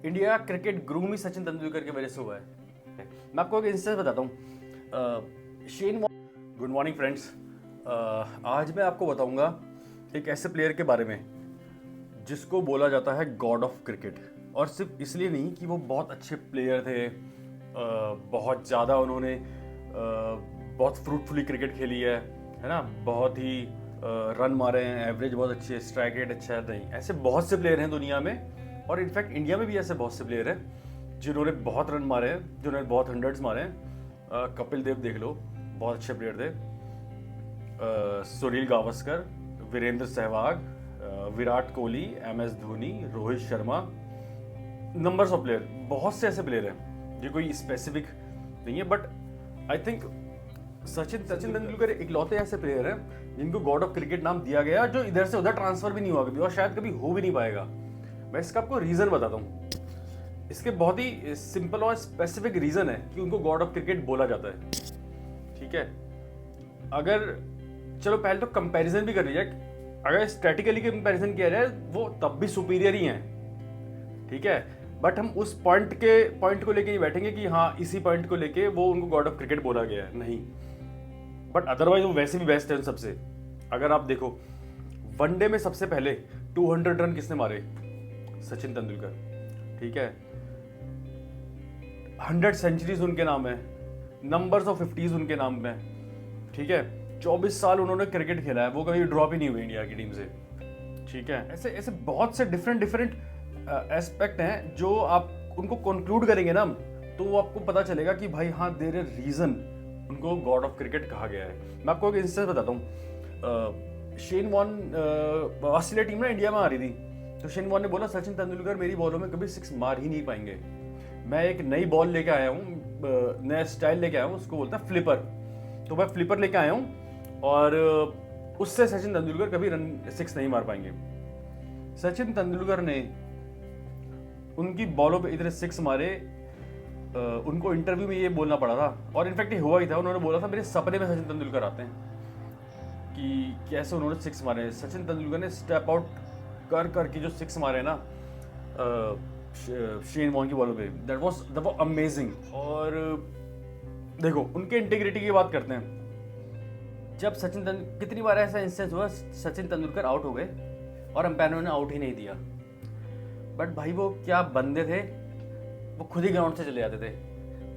India cricket groom ही सचिन तेंदुलकर की वजह से हुआ है। मैं आपको एक इंस्टेंस बताता हूँ। Good morning friends. आज मैं आपको बताऊंगा एक ऐसे प्लेयर के बारे में जिसको बोला जाता है गॉड ऑफ क्रिकेट, और सिर्फ इसलिए नहीं कि वो बहुत अच्छे प्लेयर थे, बहुत ज़्यादा उन्होंने बहुत फ्रूटफुली क्रिकेट खेली है ना, बहुत ही रन मारे हैं, एवरेज बहुत अच्छी है, स्ट्राइक रेट अच्छा है। नहीं, ऐसे बहुत से प्लेयर हैं दुनिया में, और इनफैक्ट इंडिया में भी ऐसे बहुत से प्लेयर हैं जिन्होंने बहुत रन मारे हैं, जिन्होंने बहुत हंड्रेड्स मारे हैं। कपिल देव देख लो, बहुत अच्छे प्लेयर थे। Sunil Gavaskar, Virender Sehwag, Virat Kohli, MS Dhoni, Rohit Sharma, numbers of player, बहुत से ऐसे प्लेयर हैं जो कोई स्पेसिफिक नहीं है। But I think Sachin Tendulkar इकलौते ऐसे प्लेयर हैं जिनको गॉड ऑफ क्रिकेट नाम दिया गया, जो इधर से उधर ट्रांसफर भी नहीं हुआ कभी, और शायद कभी हो भी नहीं पाएगा। मैं इसका आपको रीजन बताता हूँ। इसके बहुत ही सिंपल और स्पेसिफिक रीजन है कि उनको गॉड ऑफ क्रिकेट बोला जाता है। ठीक है, अगर चलो पहले तो कंपैरिजन भी कर लिया, अगर स्ट्रेटिकली कंपैरिजन किया जाए वो तब भी सुपीरियर ही हैं। ठीक है, बट हम उस पॉइंट को लेके ही बैठेंगे कि हाँ इसी पॉइंट को लेके वो उनको गॉड ऑफ क्रिकेट बोला गया है, नहीं। बट अदरवाइज वो वैसे भी बेस्ट है सबसे। अगर आप देखो, वनडे में सबसे पहले 200 रन किसने मारे? सचिन तेंदुलकर। ठीक है, 100 सेंचुरीज उनके नाम है, नंबर्स ऑफ 50s उनके नाम में। ठीक है, 24 साल उन्होंने क्रिकेट खेला है, वो कभी ड्रॉप ही नहीं हुए इंडिया की टीम से। ठीक है, ऐसे ऐसे बहुत से डिफरेंट एस्पेक्ट हैं जो आप उनको कंक्लूड करेंगे ना, तो वो आपको पता चलेगा कि भाई हाँ देयर इज रीजन उनको गॉड ऑफ क्रिकेट कहा गया है। मैं आपको एक इंस्टेंस बताता हूँ। शेन वॉर्न, ऑस्ट्रेलिया टीम ना इंडिया में आ रही थी, तो शेन वॉर्न ने बोला सचिन तेंदुलकर मेरी बॉलों में कभी 6 मार ही नहीं पाएंगे। मैं एक नई बॉल लेके आया हूँ, नया स्टाइल लेके आया हूँ, उसको बोलता है फ्लिपर। तो मैं फ्लिपर लेके आया हूँ और उससे सचिन तेंदुलकर कभी रन 6 नहीं मार पाएंगे। सचिन तेंदुलकर ने उनकी बॉलों पे इतने 6 मारे, उनको इंटरव्यू में ये बोलना पड़ा था, और इनफैक्ट ये हुआ ही था। उन्होंने बोला था मेरे सपने में सचिन तेंदुलकर आते हैं, कि कैसे उन्होंने 6 मारे। सचिन तेंदुलकर ने स्टेप आउट कर करके जो 6 मारे ना शेन वॉर्न की बॉलों पे, दैट वाज अमेजिंग। और देखो उनके इंटीग्रिटी की बात करते हैं। जब सचिन तेंदुलकर, कितनी बार ऐसा इंस्टेंस हुआ सचिन तेंदुलकर आउट हो गए और अंपायर ने आउट ही नहीं दिया, बट भाई वो क्या बंदे थे, वो खुद ही ग्राउंड से चले जाते थे।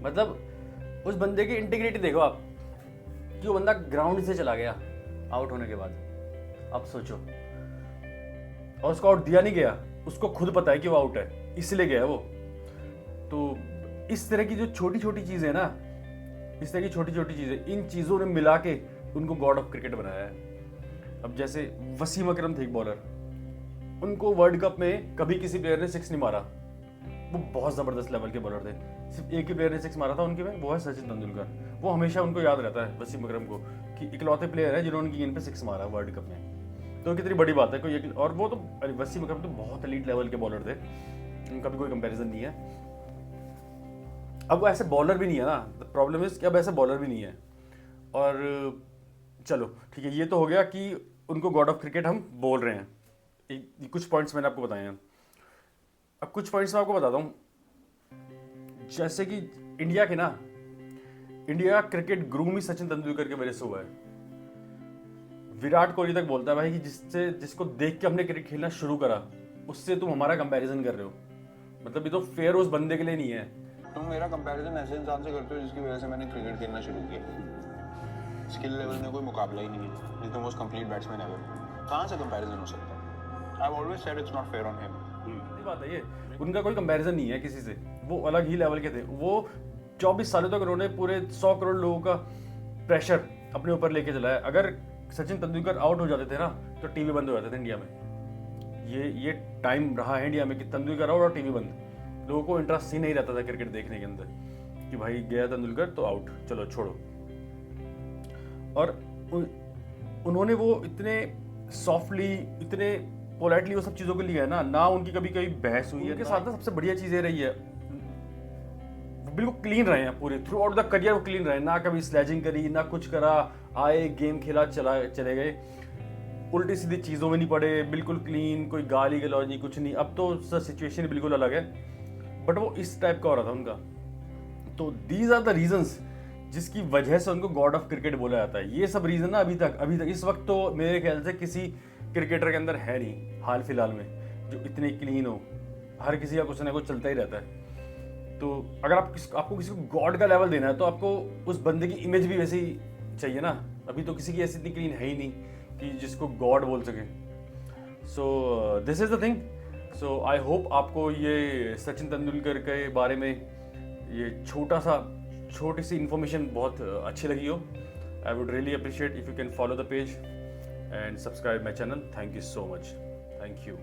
मतलब उस बंदे की इंटीग्रिटी देखो आप, कि वो बंदा ग्राउंड से चला गया आउट होने के बाद। अब सोचो, और उसको आउट दिया नहीं गया, उसको खुद पता है कि वो आउट है, इसलिए गया वो। तो इस तरह की जो छोटी छोटी चीजें ना, इस तरह की छोटी छोटी चीजें, इन चीजों ने मिला के उनको गॉड ऑफ क्रिकेट बनाया है। अब जैसे वसीम अकरम थे एक बॉलर, उनको वर्ल्ड कप में कभी किसी प्लेयर ने 6 नहीं मारा, वो बहुत जबरदस्त लेवल के बॉलर थे। सिर्फ एक ही प्लेयर ने 6 मारा था उनके में, वो है सचिन तेंदुलकर। वो हमेशा उनको याद रहता है वसीम अकरम को, कि इकलौते प्लेयर है जिन्होंने उनकी गेंद पे 6 मारा वर्ल्ड कप में। तो कितनी बड़ी बात है कोई। और वो तो वसीम अकरम तो बहुत एलीट लेवल के बॉलर थे, उनका भी कोई कंपैरिजन नहीं है। अब वो ऐसे बॉलर भी नहीं है ना, प्रॉब्लम इज कि अब ऐसे बॉलर भी नहीं है। और चलो ठीक है, ये तो हो गया कि उनको गॉड ऑफ क्रिकेट हम बोल रहे हैं। कुछ पॉइंट्स मैंने आपको बताए हैं, अब कुछ पॉइंट्स मैं आपको बताता हूं। जैसे कि इंडिया के ना, इंडिया क्रिकेट ग्रूम ही सचिन तेंदुलकर की वजह से हुआ है। विराट कोहली तक बोलता है भाई कि जिसको देख के हमने क्रिकेट खेलना शुरू करा, उससे तुम हमारा कंपैरिजन कर रहे हो। मतलब ये तो फेयर उस बंदे के लिए नहीं है। तुम मेरा कंपैरिजन ऐसे इंसान से करते हो जिसकी वजह से मैंने क्रिकेट खेलना शुरू किया। स्किल लेवल में कोई मुकाबला ही नहीं है, is the most complete batsman ever. कहां से कंपैरिजन हो सकता है? I have always said it's not fair on him. सही बात है, ये उनका कोई कंपैरिजन नहीं है किसी से, वो अलग ही लेवल के थे। वो 24 सालों तक उन्होंने पूरे 100 करोड़ लोगों का प्रेशर अपने ऊपर लेके चलाया। अगर सचिन तेंदुलकर आउट हो जाते थे ना, तो टीवी बंद हो जाते थे इंडिया में। ये टाइम रहा है इंडिया में कि तेंदुलकर आउट और टीवी बंद। लोगों को इंटरेस्ट ही नहीं रहता था क्रिकेट देखने के अंदर, कि भाई गया तेंदुलकर तो आउट, चलो छोड़ो। और उन्होंने वो इतने सॉफ्टली, इतने पोलाइटली वो सब चीज़ों को लिया है ना उनकी कभी कभी बहस हुई है। उनके साथ ना सबसे बढ़िया चीज़ ये रही है, बिल्कुल क्लीन रहे हैं पूरे थ्रू आउट द करियर। वो क्लीन रहे, ना कभी स्लैजिंग करी, ना कुछ करा, आए गेम खेला, चले गए, उल्टी सीधी चीज़ों में नहीं पड़े, बिल्कुल क्लीन, कोई गाली गलौज नहीं, कुछ नहीं। अब तो सिचुएशन बिल्कुल अलग है। बट वो इस टाइप का हो रहा था उनका। तो दीज आर द रीजंस जिसकी वजह से उनको गॉड ऑफ क्रिकेट बोला जाता है। ये सब रीजन ना अभी तक इस वक्त तो मेरे ख्याल से किसी क्रिकेटर के अंदर है नहीं हाल फिलहाल में जो इतने क्लीन हो। हर किसी का कुछ ना कुछ चलता ही रहता है। तो अगर आपको किसी को गॉड का लेवल देना है तो आपको उस बंदे की इमेज भी वैसे ही चाहिए ना। अभी तो किसी की ऐसी इतनी क्लीन है ही नहीं कि जिसको गॉड बोल सके। So this is the thing. So I hope आपको ये सचिन तेंदुलकर के बारे में ये छोटी सी इन्फॉर्मेशन बहुत अच्छी लगी हो। I would really appreciate if you can follow the page and subscribe my channel. Thank you so much. Thank you.